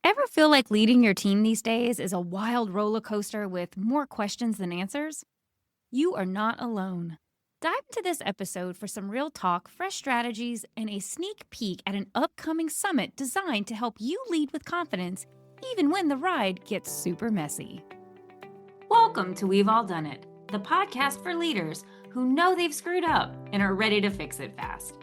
Ever feel like leading your team these days is a wild roller coaster with more questions than answers? You are not alone. Dive into this episode for some real talk, fresh strategies, and a sneak peek at an upcoming summit designed to help you lead with confidence, even when the ride gets super messy. Welcome to We've All Done It, the podcast for leaders who know they've screwed up and are ready to fix it fast.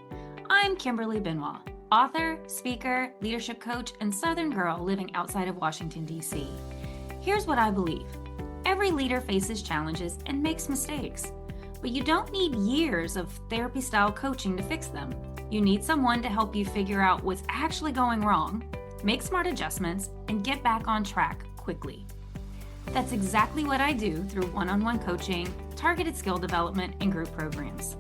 I'm Kimberly Benoit, author, speaker, leadership coach, and Southern girl living outside of Washington, D.C. Here's what I believe. Every leader faces challenges and makes mistakes, but you don't need years of therapy-style coaching to fix them. You need someone to help you figure out what's actually going wrong, make smart adjustments, and get back on track quickly. That's exactly what I do through one-on-one coaching, targeted skill development, and group programs.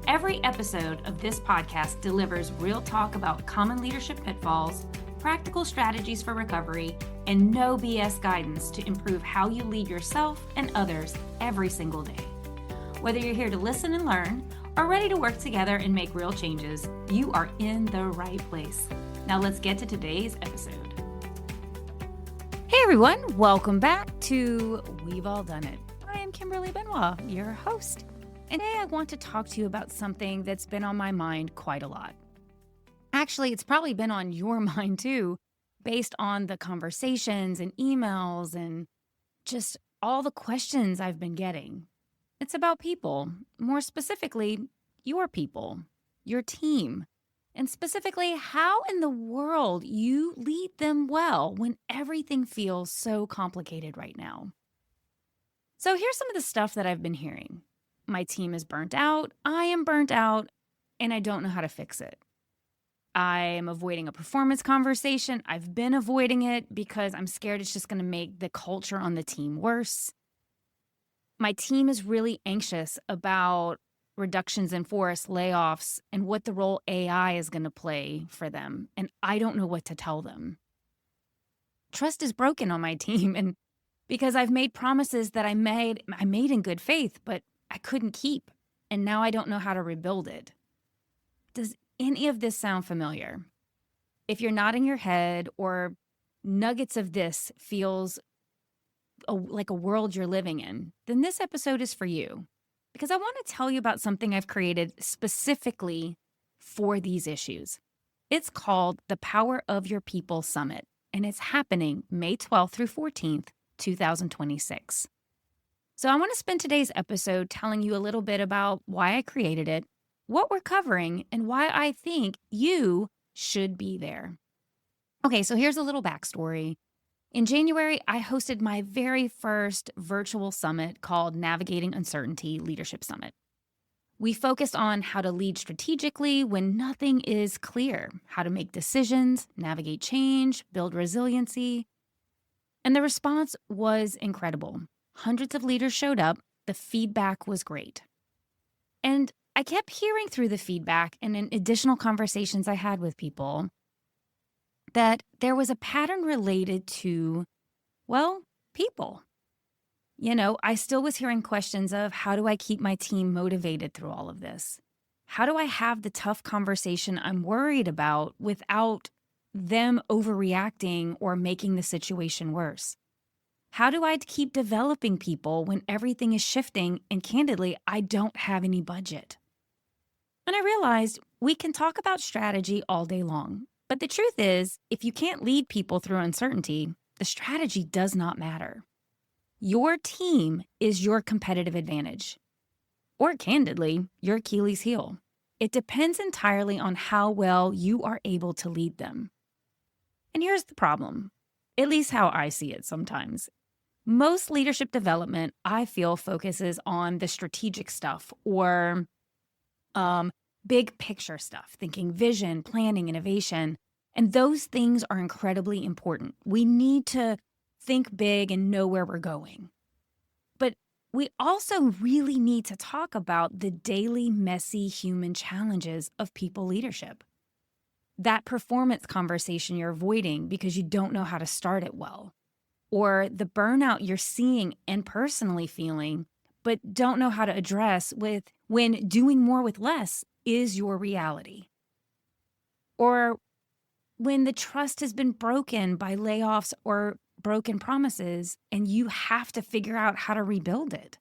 Every episode of this podcast delivers real talk about common leadership pitfalls, practical strategies for recovery, and no BS guidance to improve how you lead yourself and others every single day. Whether you're here to listen and learn or ready to work together and make real changes, you are in the right place. Now let's get to today's episode. Hey everyone, welcome back to We've All Done It. I am Kimberly Benoit, your host. And today I want to talk to you about something that's been on my mind quite a lot. Actually, it's probably been on your mind too, based on the conversations and emails and just all the questions I've been getting. It's about people, more specifically, your people, your team, and specifically how in the world you lead them well when everything feels so complicated right now. So here's some of the stuff that I've been hearing. My team is burnt out, I am burnt out, and I don't know how to fix it. I am avoiding a performance conversation. I've been avoiding it because I'm scared it's just going to make the culture on the team worse. My team is really anxious about reductions in force, layoffs, and what the role AI is going to play for them, and I don't know what to tell them. Trust is broken on my team, and because I've made promises that I made in good faith, but I couldn't keep, and now I don't know how to rebuild it. Does any of this sound familiar? If you're nodding your head or nuggets of this feels like a world you're living in, then this episode is for you. Because I want to tell you about something I've created specifically for these issues. It's called the Power of Your People Summit, and it's happening May 12th through 14th, 2026. So I want to spend today's episode telling you a little bit about why I created it, what we're covering, and why I think you should be there. Okay, so here's a little backstory. In January, I hosted my very first virtual summit called Navigating Uncertainty Leadership Summit. We focused on how to lead strategically when nothing is clear, how to make decisions, navigate change, build resiliency. And the response was incredible. Hundreds of leaders showed up. The feedback was great. And I kept hearing through the feedback and in additional conversations I had with people that there was a pattern related to, well, people. I still was hearing questions of how do I keep my team motivated through all of this? How do I have the tough conversation I'm worried about without them overreacting or making the situation worse? How do I keep developing people when everything is shifting and candidly, I don't have any budget? And I realized we can talk about strategy all day long. But the truth is, if you can't lead people through uncertainty, the strategy does not matter. Your team is your competitive advantage, or candidly, your Achilles heel. It depends entirely on how well you are able to lead them. And here's the problem, at least how I see it sometimes. Most leadership development, I feel, focuses on the strategic stuff or big picture stuff, thinking vision, planning, innovation. And those things are incredibly important. We need to think big and know where we're going. But we also really need to talk about the daily, messy human challenges of people leadership. That performance conversation you're avoiding because you don't know how to start it well. Or the burnout you're seeing and personally feeling, but don't know how to address when doing more with less is your reality. Or when the trust has been broken by layoffs or broken promises and you have to figure out how to rebuild it.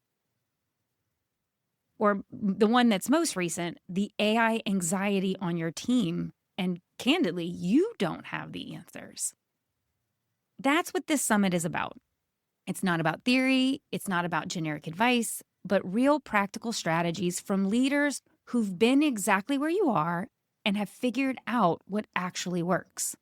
Or the one that's most recent, the AI anxiety on your team. And candidly, you don't have the answers. That's what this summit is about. It's not about theory, it's not about generic advice, but real practical strategies from leaders who've been exactly where you are and have figured out what actually works.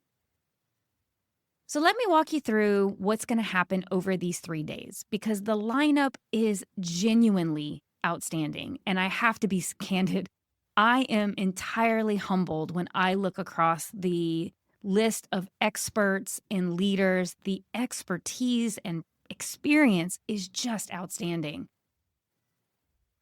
So let me walk you through what's going to happen over these 3 days, because the lineup is genuinely outstanding. And I have to be candid, I am entirely humbled when I look across the list of experts and leaders. The expertise and experience is just outstanding.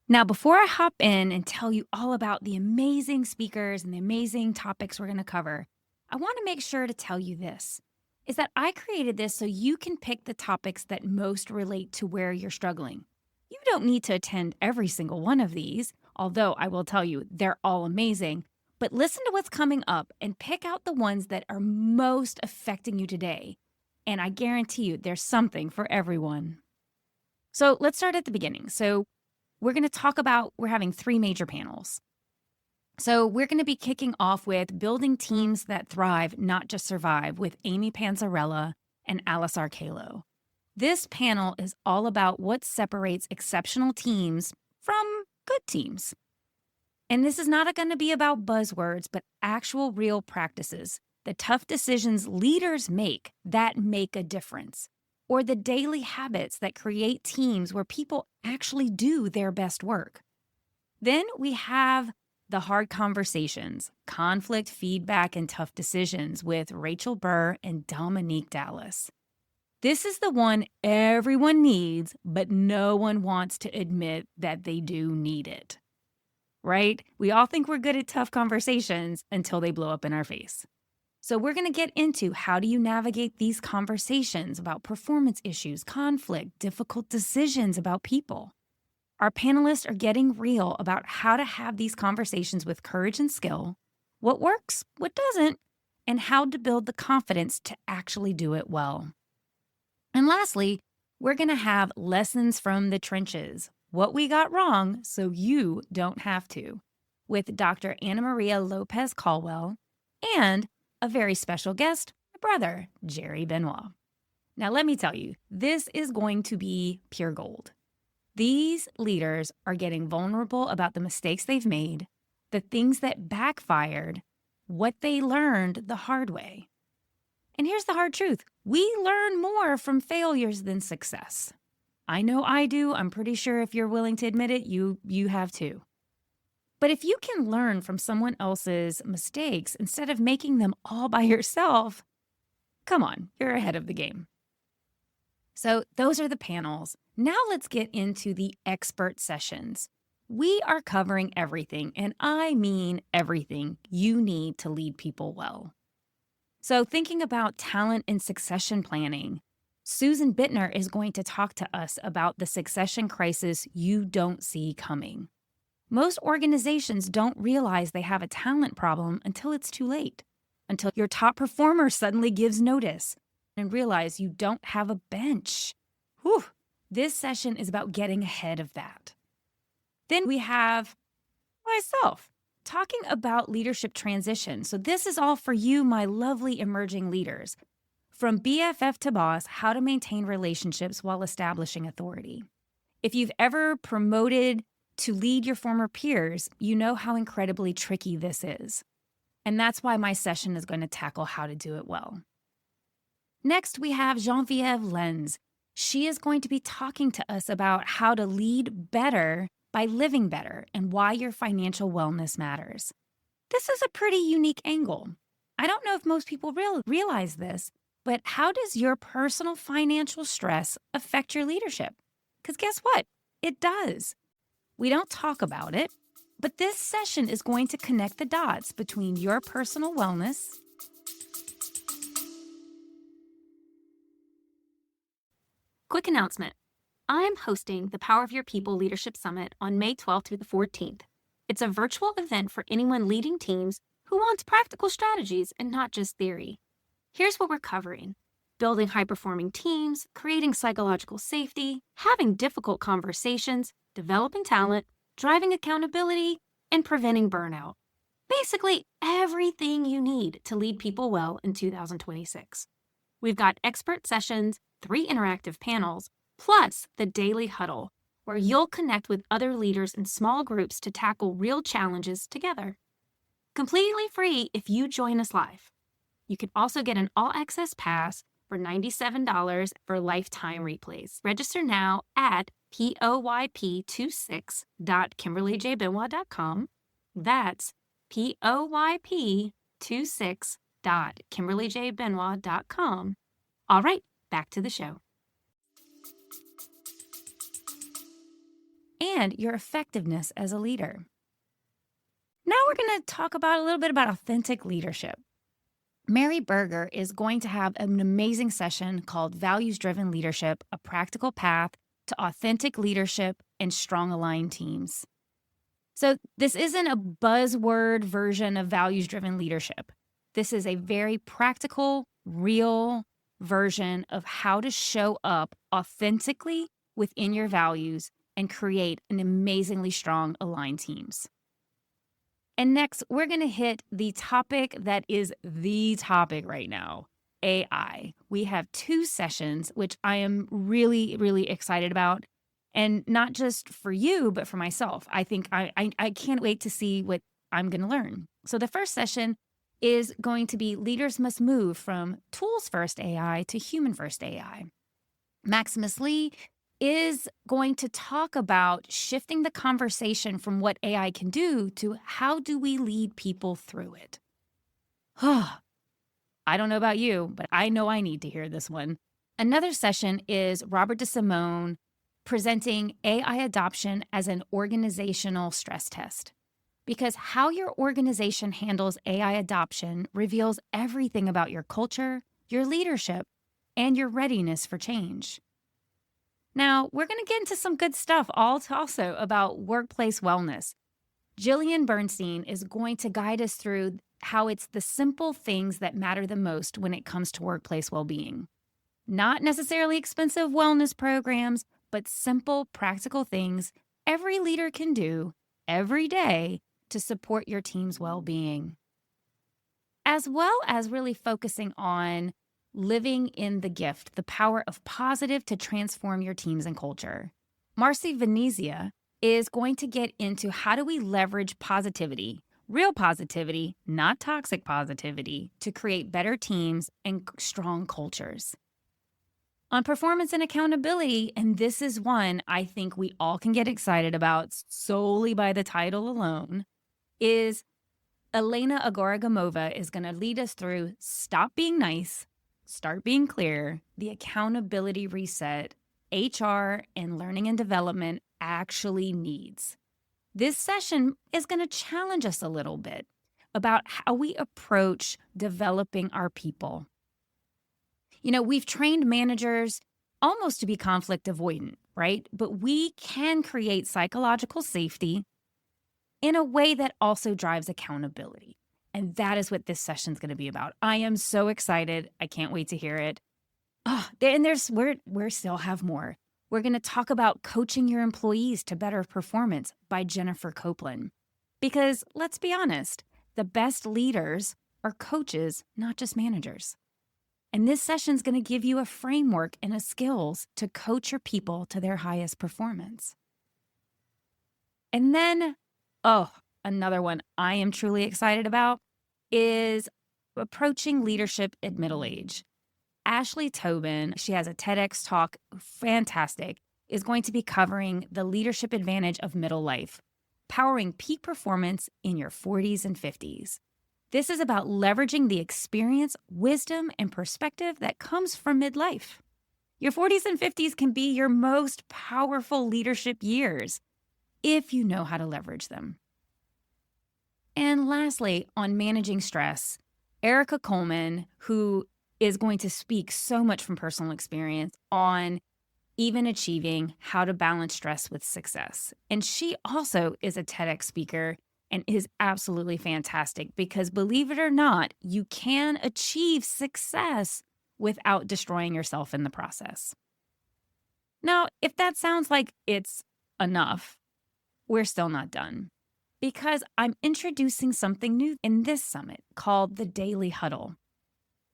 Now, before I hop in and tell you all about the amazing speakers and the amazing topics we're going to cover, I want to make sure to tell you this, is that I created this so you can pick the topics that most relate to where you're struggling. You don't need to attend every single one of these, although I will tell you they're all amazing, but listen to what's coming up and pick out the ones that are most affecting you today. And I guarantee you there's something for everyone. So let's start at the beginning. So we're going to talk about, we're having 3 major panels. So we're going to be kicking off with Building Teams That Thrive, Not Just Survive with Amy Panzarella and Alice Arcalo. This panel is all about what separates exceptional teams from good teams. And this is not going to be about buzzwords, but actual real practices, the tough decisions leaders make that make a difference, or the daily habits that create teams where people actually do their best work. Then we have the hard conversations, conflict, feedback, and tough decisions with Rachel Burr and Dominique Dallas. This is the one everyone needs, but no one wants to admit that they do need it. Right? We all think we're good at tough conversations until they blow up in our face. So we're going to get into how do you navigate these conversations about performance issues, conflict, difficult decisions about people. Our panelists are getting real about how to have these conversations with courage and skill, what works, what doesn't, and how to build the confidence to actually do it well. And lastly, we're going to have lessons from the trenches, what we got wrong so you don't have to, with Dr. Anna Maria Lopez Caldwell and a very special guest, my brother, Jerry Benoit. Now, let me tell you, this is going to be pure gold. These leaders are getting vulnerable about the mistakes they've made, the things that backfired, what they learned the hard way. And here's the hard truth. We learn more from failures than success. I know I do. I'm pretty sure if you're willing to admit it, you have too. But if you can learn from someone else's mistakes instead of making them all by yourself, come on, you're ahead of the game. So those are the panels. Now let's get into the expert sessions. We are covering everything, and I mean everything you need to lead people well. So thinking about talent and succession planning, Susan Bittner is going to talk to us about the succession crisis you don't see coming. Most organizations don't realize they have a talent problem until it's too late, until your top performer suddenly gives notice and realize you don't have a bench. Whew. This session is about getting ahead of that. Then we have myself talking about leadership transition. So this is all for you, my lovely emerging leaders. From BFF to boss, how to maintain relationships while establishing authority. If you've ever promoted to lead your former peers, you know how incredibly tricky this is. And that's why my session is going to tackle how to do it well. Next, we have Geneviève Lenz. She is going to be talking to us about how to lead better by living better and why your financial wellness matters. This is a pretty unique angle. I don't know if most people realize this, but how does your personal financial stress affect your leadership? Because guess what? It does. We don't talk about it, but this session is going to connect the dots between your personal wellness, quick announcement. I'm hosting the Power of Your People Leadership Summit on May 12th through the 14th. It's a virtual event for anyone leading teams who wants practical strategies and not just theory. Here's what we're covering: building high-performing teams, creating psychological safety, having difficult conversations, developing talent, driving accountability, and preventing burnout. Basically, everything you need to lead people well in 2026. We've got expert sessions, 3 interactive panels, plus the Daily Huddle, where you'll connect with other leaders in small groups to tackle real challenges together. Completely free if you join us live. You can also get an all-access pass for $97 for lifetime replays. Register now at poyp26.kimberlyjbenoit.com. That's poyp26.kimberlyjbenoit.com. All right, back to the show. And your effectiveness as a leader. Now we're going to talk about a little bit about authentic leadership. Mary Berger is going to have an amazing session called Values-Driven Leadership, a Practical Path to Authentic Leadership and Strong Aligned Teams. So this isn't a buzzword version of values-driven leadership. This is a very practical, real version of how to show up authentically within your values and create an amazingly strong aligned teams. And next, we're going to hit the topic that is the topic right now, AI. We have 2 sessions, which I am really, really excited about. And not just for you, but for myself. I think I can't wait to see what I'm going to learn. So the first session is going to be Leaders Must Move from Tools-First AI to Human-First AI. Maximus Lee is going to talk about shifting the conversation from what AI can do to how do we lead people through it. I don't know about you, but I know I need to hear this one. Another session is Robert DeSimone presenting AI adoption as an organizational stress test. Because how your organization handles AI adoption reveals everything about your culture, your leadership, and your readiness for change. Now, we're going to get into some good stuff also about workplace wellness. Jillian Bernstein is going to guide us through how it's the simple things that matter the most when it comes to workplace well-being. Not necessarily expensive wellness programs, but simple, practical things every leader can do every day to support your team's well-being. As well as really focusing on living in the gift, the power of positive to transform your teams and culture. Marcy Venezia is going to get into how do we leverage positivity, real positivity, not toxic positivity, to create better teams and strong cultures. On performance and accountability, and this is one I think we all can get excited about solely by the title alone, is Elena Agoragomova is going to lead us through Stop Being Nice, Start Being Clear, the accountability reset HR and learning and development actually needs. This session is going to challenge us a little bit about how we approach developing our people. You know, we've trained managers almost to be conflict avoidant, right? But we can create psychological safety in a way that also drives accountability. And that is what this session is going to be about. I am so excited. I can't wait to hear it. We still have more. We're going to talk about coaching your employees to better performance by Jennifer Copeland. Because let's be honest, the best leaders are coaches, not just managers. And this session is going to give you a framework and a skills to coach your people to their highest performance. And then, another one I am truly excited about is approaching leadership at middle age. Ashley Tobin, she has a TEDx talk, fantastic, is going to be covering the leadership advantage of middle life, powering peak performance in your 40s and 50s. This is about leveraging the experience, wisdom, and perspective that comes from midlife. Your 40s and 50s can be your most powerful leadership years if you know how to leverage them. And lastly, on managing stress, Erica Coleman, who is going to speak so much from personal experience on even achieving how to balance stress with success. And she also is a TEDx speaker and is absolutely fantastic because, believe it or not, you can achieve success without destroying yourself in the process. Now, if that sounds like it's enough, we're still not done because I'm introducing something new in this summit called the Daily Huddle.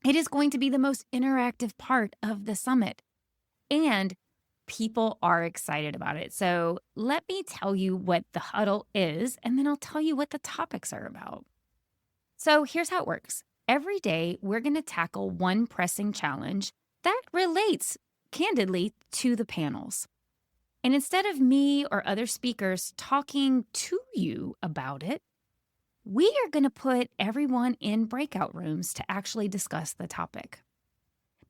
It is going to be the most interactive part of the summit, and people are excited about it. So let me tell you what the huddle is, and then I'll tell you what the topics are about. So here's how it works. Every day, we're going to tackle one pressing challenge that relates candidly to the panels. And instead of me or other speakers talking to you about it, we are going to put everyone in breakout rooms to actually discuss the topic.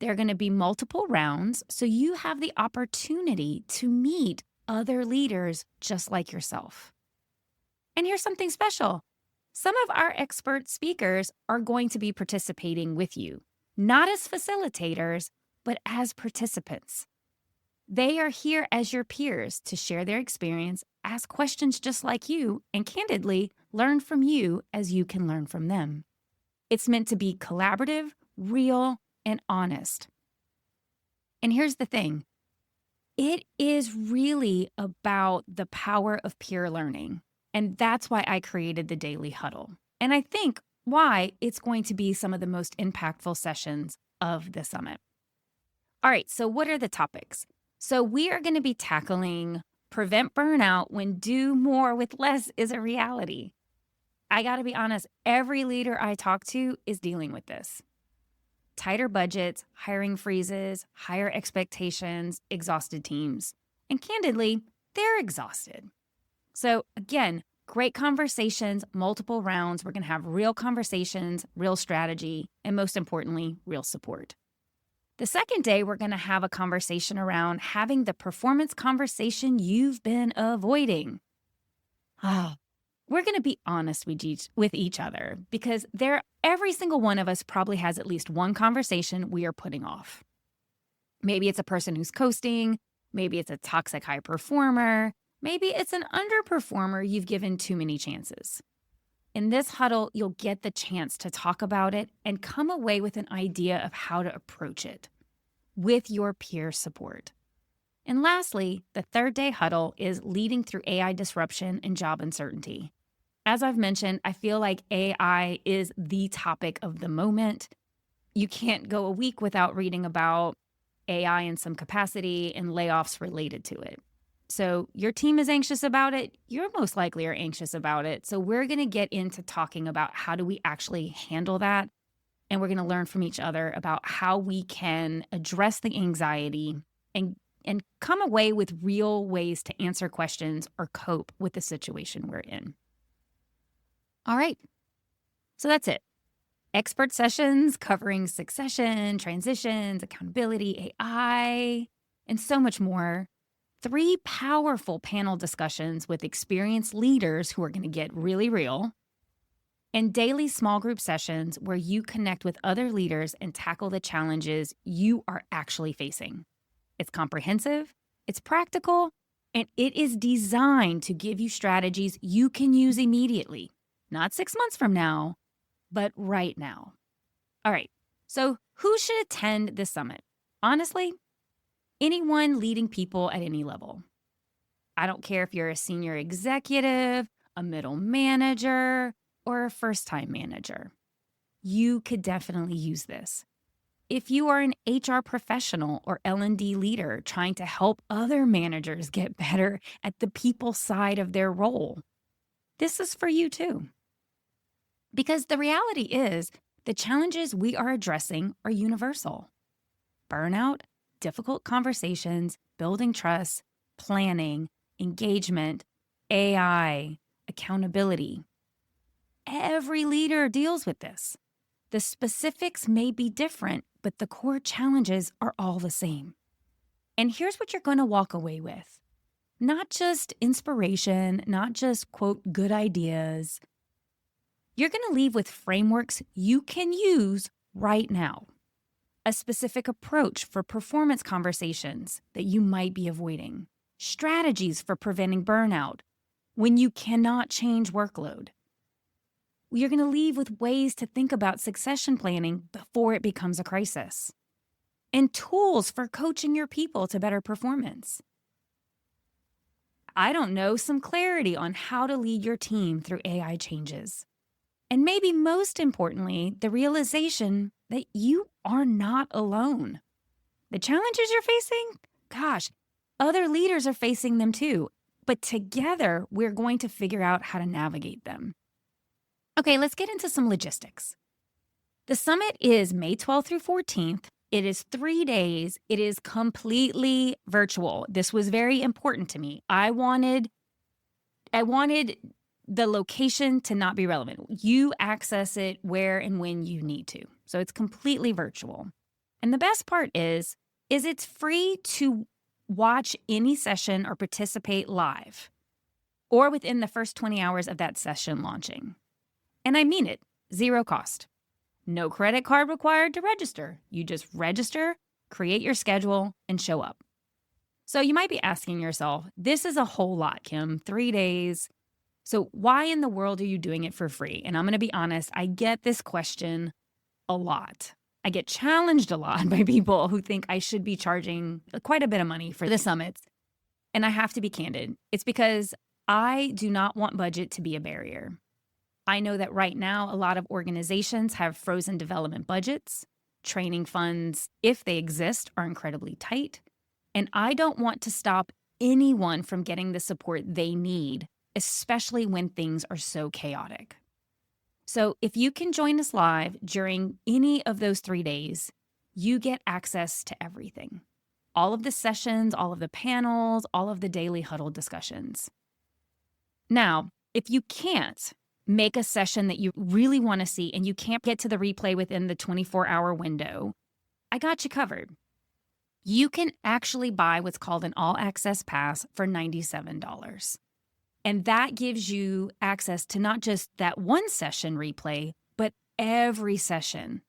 There are going to be multiple rounds, so you have the opportunity to meet other leaders just like yourself. And here's something special. Some of our expert speakers are going to be participating with you, not as facilitators, but as participants. They are here as your peers to share their experience, ask questions just like you, and candidly, learn from you as you can learn from them. It's meant to be collaborative, real, and honest. And here's the thing. It is really about the power of peer learning. And that's why I created the Daily Huddle. And I think why it's going to be some of the most impactful sessions of the summit. All right, so what are the topics? So we are going to be tackling prevent burnout when do more with less is a reality. I got to be honest, every leader I talk to is dealing with this. Tighter budgets, hiring freezes, higher expectations, exhausted teams. And candidly, they're exhausted. So again, great conversations, multiple rounds. We're going to have real conversations, real strategy, and most importantly, real support. The second day, we're going to have a conversation around having the performance conversation you've been avoiding. We're going to be honest with each other because every single one of us probably has at least one conversation we are putting off. Maybe it's a person who's coasting. Maybe it's a toxic high performer. Maybe it's an underperformer you've given too many chances. In this huddle, you'll get the chance to talk about it and come away with an idea of how to approach it with your peer support. And lastly, the third day huddle is leading through AI disruption and job uncertainty. As I've mentioned, I feel like AI is the topic of the moment. You can't go a week without reading about AI in some capacity and layoffs related to it. So your team is anxious about it. You're most likely are anxious about it. So we're going to get into talking about how do we actually handle that. And we're going to learn from each other about how we can address the anxiety and come away with real ways to answer questions or cope with the situation we're in. All right. So that's it. Expert sessions covering succession, transitions, accountability, AI, and so much more. 3 powerful panel discussions with experienced leaders who are going to get really real, and daily small group sessions where you connect with other leaders and tackle the challenges you are actually facing. It's comprehensive, it's practical, and it is designed to give you strategies you can use immediately, not 6 months from now, but right now. All right, so who should attend this summit? Honestly, anyone leading people at any level. I don't care if you're a senior executive, a middle manager, or a first-time manager. You could definitely use this. If you are an HR professional or L&D leader trying to help other managers get better at the people side of their role, this is for you too. Because the reality is, the challenges we are addressing are universal. Burnout, difficult conversations, building trust, planning, engagement, AI, accountability. Every leader deals with this. The specifics may be different, but the core challenges are all the same. And here's what you're going to walk away with. Not just inspiration, not just, quote, good ideas. You're going to leave with frameworks you can use right now. A specific approach for performance conversations that you might be avoiding. Strategies for preventing burnout. when you cannot change workload. You're going to leave with ways to think about succession planning before it becomes a crisis, and tools for coaching your people to better performance. I don't know, some clarity on how to lead your team through AI changes. And maybe most importantly, the realization that you are not alone. The challenges you're facing, gosh, other leaders are facing them too. But together, we're going to figure out how to navigate them. Okay, let's get into some logistics. The summit is May 12th through 14th. It is 3 days. It is completely virtual. This was very important to me. I wanted the location to not be relevant. You access it where and when you need to. So it's completely virtual. And the best part is it's free to watch any session or participate live or within the first 20 hours of that session launching. And I mean it, 0 cost. No credit card required to register. You just register, create your schedule, and show up. So you might be asking yourself, this is a whole lot, Kim, 3 days. So why in the world are you doing it for free? And I'm going to be honest, I get this question a lot. I get challenged a lot by people who think I should be charging quite a bit of money for the summits. And I have to be candid. It's because I do not want budget to be a barrier. I know that right now, a lot of organizations have frozen development budgets. Training funds, if they exist, are incredibly tight. And I don't want to stop anyone from getting the support they need, especially when things are so chaotic. So if you can join us live during any of those 3 days, you get access to everything. All of the sessions, all of the panels, all of the Daily Huddle discussions. Now, if you can't make a session that you really want to see and you can't get to the replay within the 24-hour window, I got you covered. You can actually buy what's called an all-access pass for $97. And that gives you access to not just that one session replay, but every session.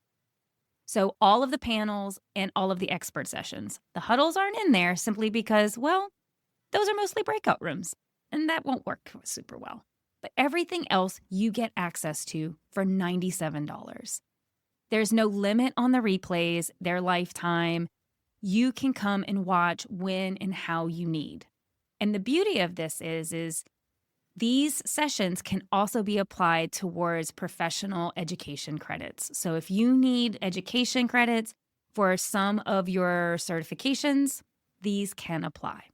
So all of the panels and all of the expert sessions. The huddles aren't in there simply because, well, those are mostly breakout rooms, and that won't work super well. But everything else you get access to for $97. There's no limit on the replays, their lifetime. You can come and watch when and how you need. And the beauty of this is these sessions can also be applied towards professional education credits. So if you need education credits for some of your certifications, these can apply.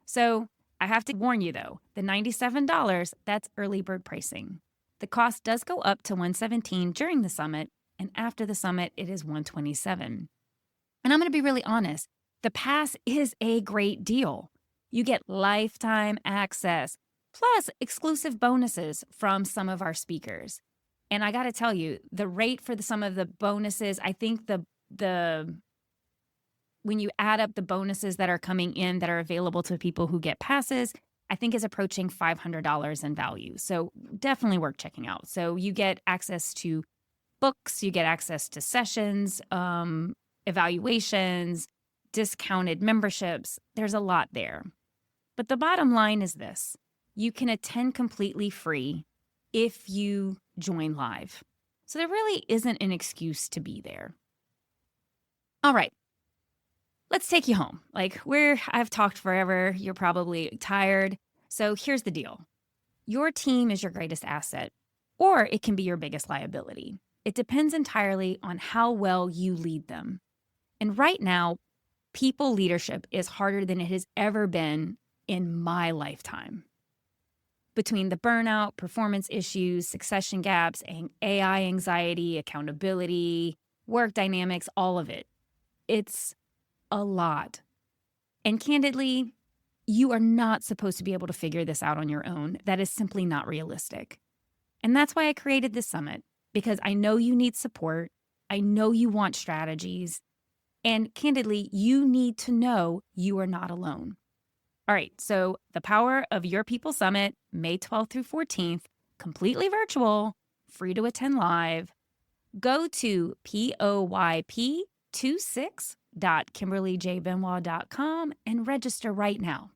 So I have to warn you, though, the $97, that's early bird pricing. The cost does go up to $117 during the summit, and after the summit, it is $127. And I'm going to be really honest, the pass is a great deal. You get lifetime access, plus exclusive bonuses from some of our speakers. And I got to tell you, the rate for some of the bonuses, I think when you add up the bonuses that are coming in that are available to people who get passes, I think is approaching $500 in value. So definitely worth checking out. So you get access to books, you get access to sessions, evaluations, discounted memberships. There's a lot there. But the bottom line is this. You can attend completely free if you join live. So there really isn't an excuse to be there. All right. Let's take you home. I've talked forever. You're probably tired. So here's the deal. Your team is your greatest asset, or it can be your biggest liability. It depends entirely on how well you lead them. And right now, people leadership is harder than it has ever been in my lifetime. Between the burnout, performance issues, succession gaps, AI anxiety, accountability, work dynamics, all of it. It's a lot. And candidly, you are not supposed to be able to figure this out on your own. That is simply not realistic. And that's why I created this summit, because I know you need support. I know you want strategies. And candidly, you need to know you are not alone. All right, so the Power of Your People Summit, May 12th through 14th, completely virtual, free to attend live. Go to POYP26.KimberlyJBenoit.com and register right now.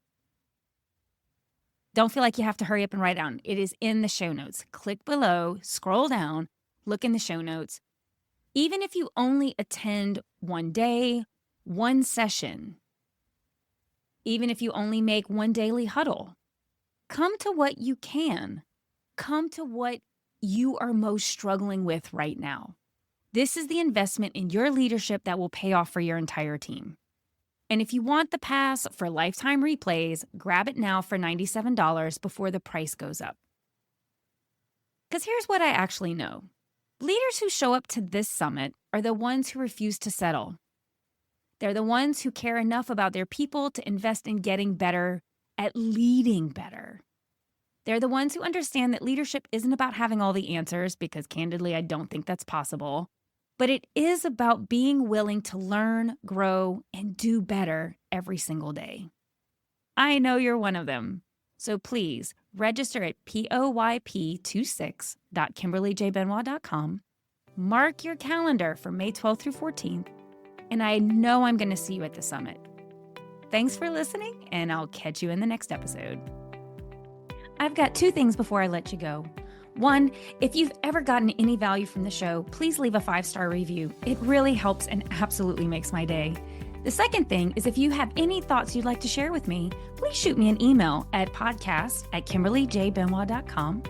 Don't feel like you have to hurry up and write down. It is in the show notes. Click below, scroll down, look in the show notes. Even if you only attend one day, one session, even if you only make one daily huddle, come to what you can. Come to what you are most struggling with right now. This is the investment in your leadership that will pay off for your entire team. And if you want the pass for lifetime replays, grab it now for $97 before the price goes up. Because here's what I actually know. Leaders who show up to this summit are the ones who refuse to settle. They're the ones who care enough about their people to invest in getting better at leading better. They're the ones who understand that leadership isn't about having all the answers, because candidly, I don't think that's possible. But it is about being willing to learn, grow, and do better every single day. I know you're one of them. So please register at poyp26.kimberlyjbenoit.com. Mark your calendar for May 12th through 14th. And I know I'm going to see you at the summit. Thanks for listening, and I'll catch you in the next episode. I've got 2 things before I let you go. 1, if you've ever gotten any value from the show, please leave a 5-star review. It really helps and absolutely makes my day. The second thing is, if you have any thoughts you'd like to share with me, please shoot me an email at podcast@kimberlyjbenoit.com.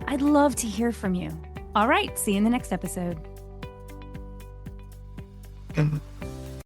I'd love to hear from you. All right, see you in the next episode.